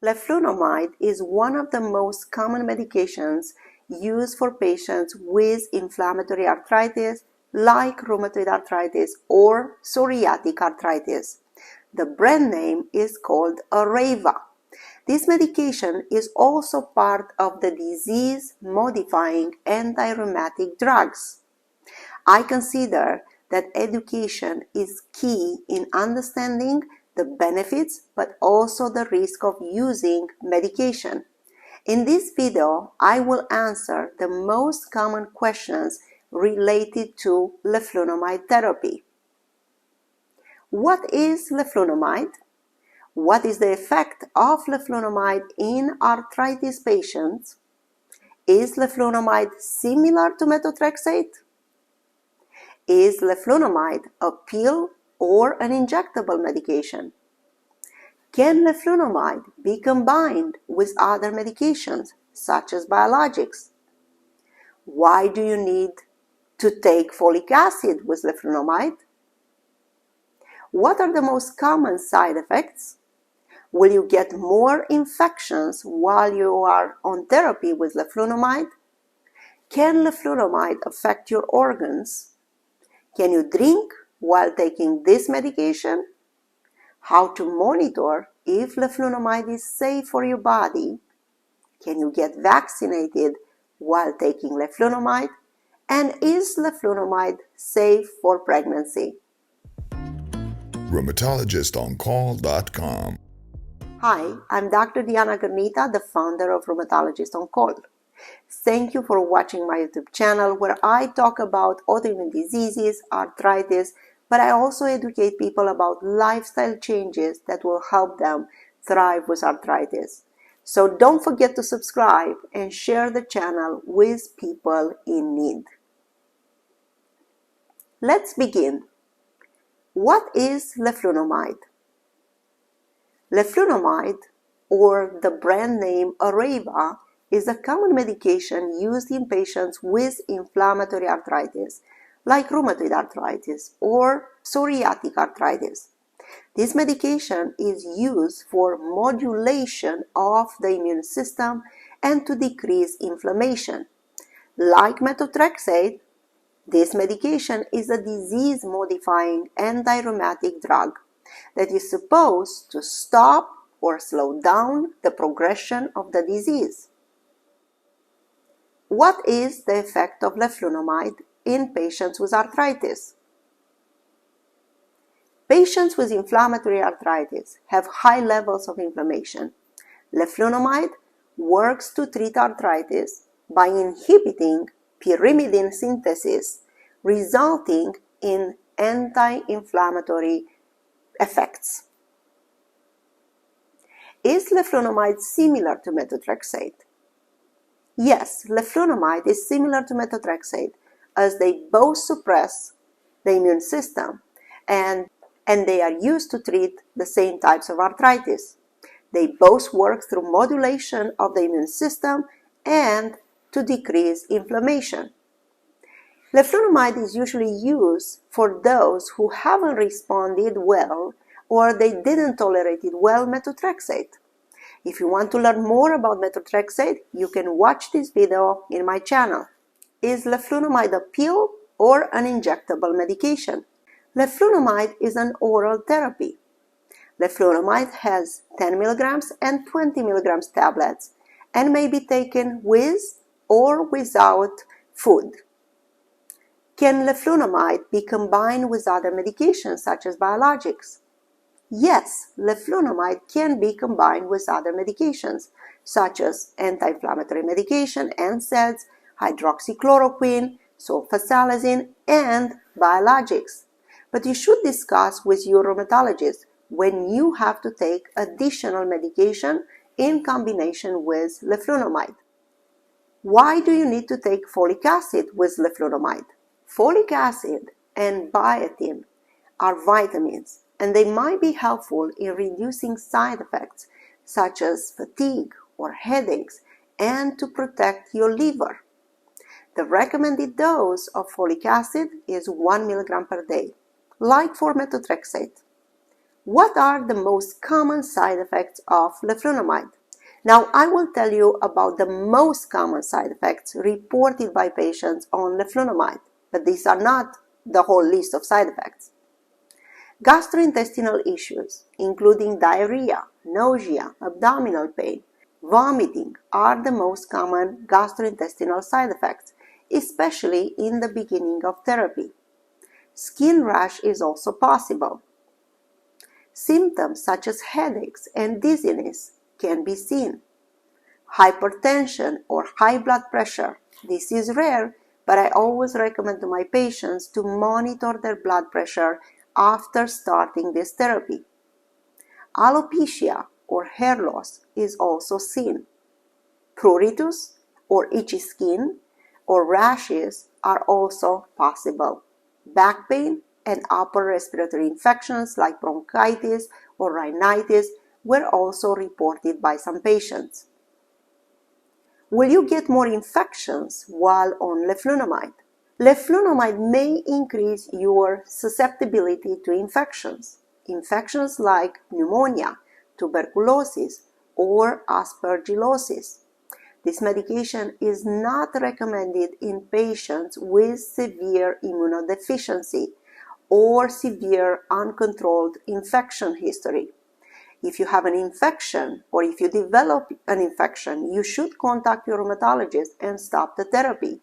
Leflunomide is one of the most common medications used for patients with inflammatory arthritis like rheumatoid arthritis or psoriatic arthritis. The brand name is called Areva. This medication is also part of the disease-modifying anti-rheumatic drugs. I consider that education is key in understanding the benefits but also the risk of using medication. In this video, I will answer the most common questions related to leflunomide therapy. What is leflunomide? What is the effect of leflunomide in arthritis patients? Is leflunomide similar to methotrexate? Is leflunomide a pill or an injectable medication? Can leflunomide be combined with other medications, such as biologics? Why do you need to take folic acid with leflunomide? What are the most common side effects? Will you get more infections while you are on therapy with leflunomide? Can leflunomide affect your organs? Can you drink while taking this medication? How to monitor if leflunomide is safe for your body? Can you get vaccinated while taking leflunomide? And is leflunomide safe for pregnancy? RheumatologistOnCall.com. Hi, I'm Dr. Diana Garnita, the founder of Rheumatologist on Call. Thank you for watching my YouTube channel where I talk about autoimmune diseases, arthritis, but I also educate people about lifestyle changes that will help them thrive with arthritis. So don't forget to subscribe and share the channel with people in need. Let's begin. What is leflunomide? Leflunomide, or the brand name Areva, is a common medication used in patients with inflammatory arthritis, like rheumatoid arthritis or psoriatic arthritis. This medication is used for modulation of the immune system and to decrease inflammation. Like methotrexate, this medication is a disease-modifying anti-rheumatic drug that is supposed to stop or slow down the progression of the disease. What is the effect of leflunomide in patients with arthritis? Patients with inflammatory arthritis have high levels of inflammation. Leflunomide works to treat arthritis by inhibiting pyrimidine synthesis, resulting in anti-inflammatory effects. Is leflunomide similar to methotrexate? Yes, leflunomide is similar to methotrexate as they both suppress the immune system and they are used to treat the same types of arthritis. They both work through modulation of the immune system and to decrease inflammation. Leflunomide is usually used for those who haven't responded well or they didn't tolerate it well methotrexate. If you want to learn more about methotrexate, you can watch this video in my channel. Is leflunomide a pill or an injectable medication? Leflunomide is an oral therapy. Leflunomide has 10 milligrams and 20 milligrams tablets and may be taken with or without food. Can leflunomide be combined with other medications such as biologics? Yes, leflunomide can be combined with other medications such as anti-inflammatory medication, NSAIDs, hydroxychloroquine, sulfasalazine, and biologics. But you should discuss with your rheumatologist when you have to take additional medication in combination with leflunomide. Why do you need to take folic acid with leflunomide? Folic acid and biotin are vitamins, and they might be helpful in reducing side effects such as fatigue or headaches and to protect your liver. The recommended dose of folic acid is 1 milligram per day, like for methotrexate. What are the most common side effects of leflunomide? Now, I will tell you about the most common side effects reported by patients on leflunomide, but these are not the whole list of side effects. Gastrointestinal issues, including diarrhea, nausea, abdominal pain, vomiting, are the most common gastrointestinal side effects, especially in the beginning of therapy. Skin rash is also possible. Symptoms such as headaches and dizziness can be seen. Hypertension or high blood pressure. This is rare, but I always recommend to my patients to monitor their blood pressure after starting this therapy. Alopecia or hair loss is also seen. Pruritus or itchy skin or rashes are also possible. Back pain and upper respiratory infections like bronchitis or rhinitis were also reported by some patients. Will you get more infections while on leflunomide? Leflunomide may increase your susceptibility to infections. Infections like pneumonia, tuberculosis, or aspergillosis. This medication is not recommended in patients with severe immunodeficiency or severe uncontrolled infection history. If you have an infection or if you develop an infection, you should contact your rheumatologist and stop the therapy.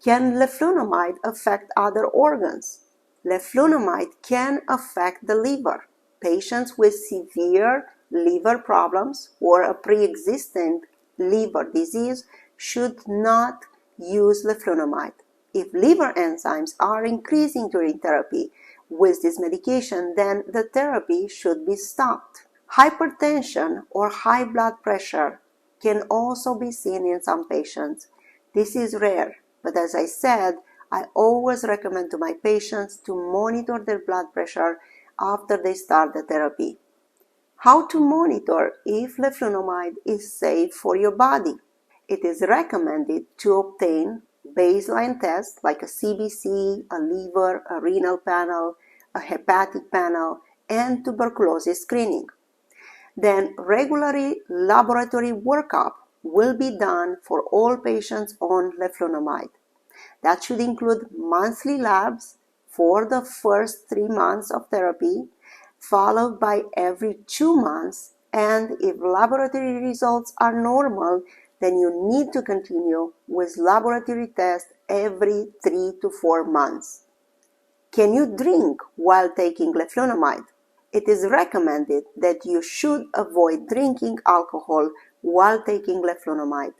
Can leflunomide affect other organs? Leflunomide can affect the liver. Patients with severe liver problems or a pre-existing liver disease should not use leflunomide. If liver enzymes are increasing during therapy with this medication, then the therapy should be stopped. Hypertension or high blood pressure can also be seen in some patients. This is rare, but as I said, I always recommend to my patients to monitor their blood pressure after they start the therapy. How to monitor if leflunomide is safe for your body? It is recommended to obtain baseline tests like a CBC, a liver, a renal panel, a hepatic panel, and tuberculosis screening. Then regularly laboratory workup will be done for all patients on leflunomide. That should include monthly labs for the first 3 months of therapy, followed by every 2 months, and if laboratory results are normal, then you need to continue with laboratory tests every 3 to 4 months. Can you drink while taking leflunomide? It is recommended that you should avoid drinking alcohol while taking leflunomide.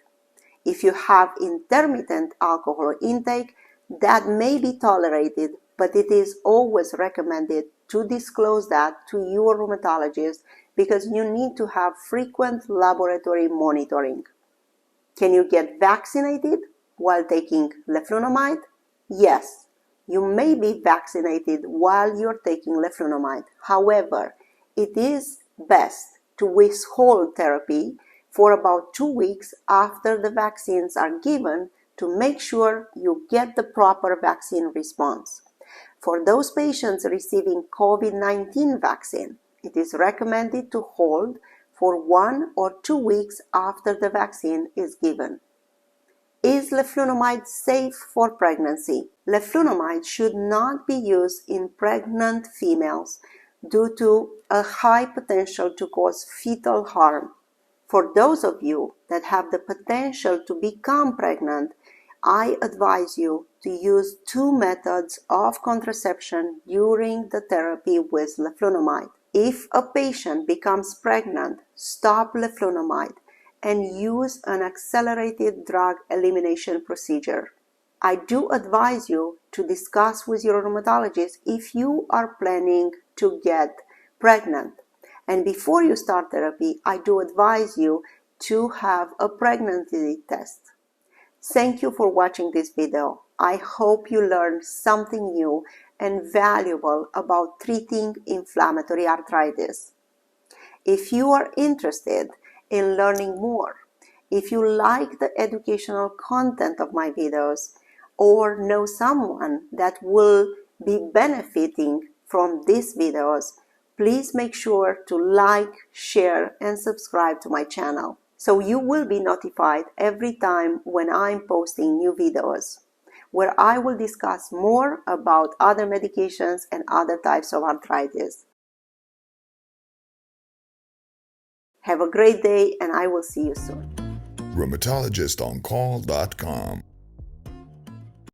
If you have intermittent alcohol intake, that may be tolerated, but it is always recommended to disclose that to your rheumatologist because you need to have frequent laboratory monitoring. Can you get vaccinated while taking leflunomide? Yes, you may be vaccinated while you're taking leflunomide. However, it is best to withhold therapy for about 2 weeks after the vaccines are given to make sure you get the proper vaccine response. For those patients receiving COVID-19 vaccine, it is recommended to hold for 1 or 2 weeks after the vaccine is given. Is leflunomide safe for pregnancy? Leflunomide should not be used in pregnant females due to a high potential to cause fetal harm. For those of you that have the potential to become pregnant, I advise you to use 2 methods of contraception during the therapy with leflunomide. If a patient becomes pregnant, stop leflunomide and use an accelerated drug elimination procedure. I do advise you to discuss with your rheumatologist if you are planning to get pregnant. And before you start therapy, I do advise you to have a pregnancy test. Thank you for watching this video. I hope you learned something new and valuable about treating inflammatory arthritis. If you are interested in learning more, if you like the educational content of my videos, or know someone that will be benefiting from these videos, please make sure to like, share, and subscribe to my channel so you will be notified every time when I'm posting new videos, where I will discuss more about other medications and other types of arthritis. Have a great day, and I will see you soon. RheumatologistOnCall.com.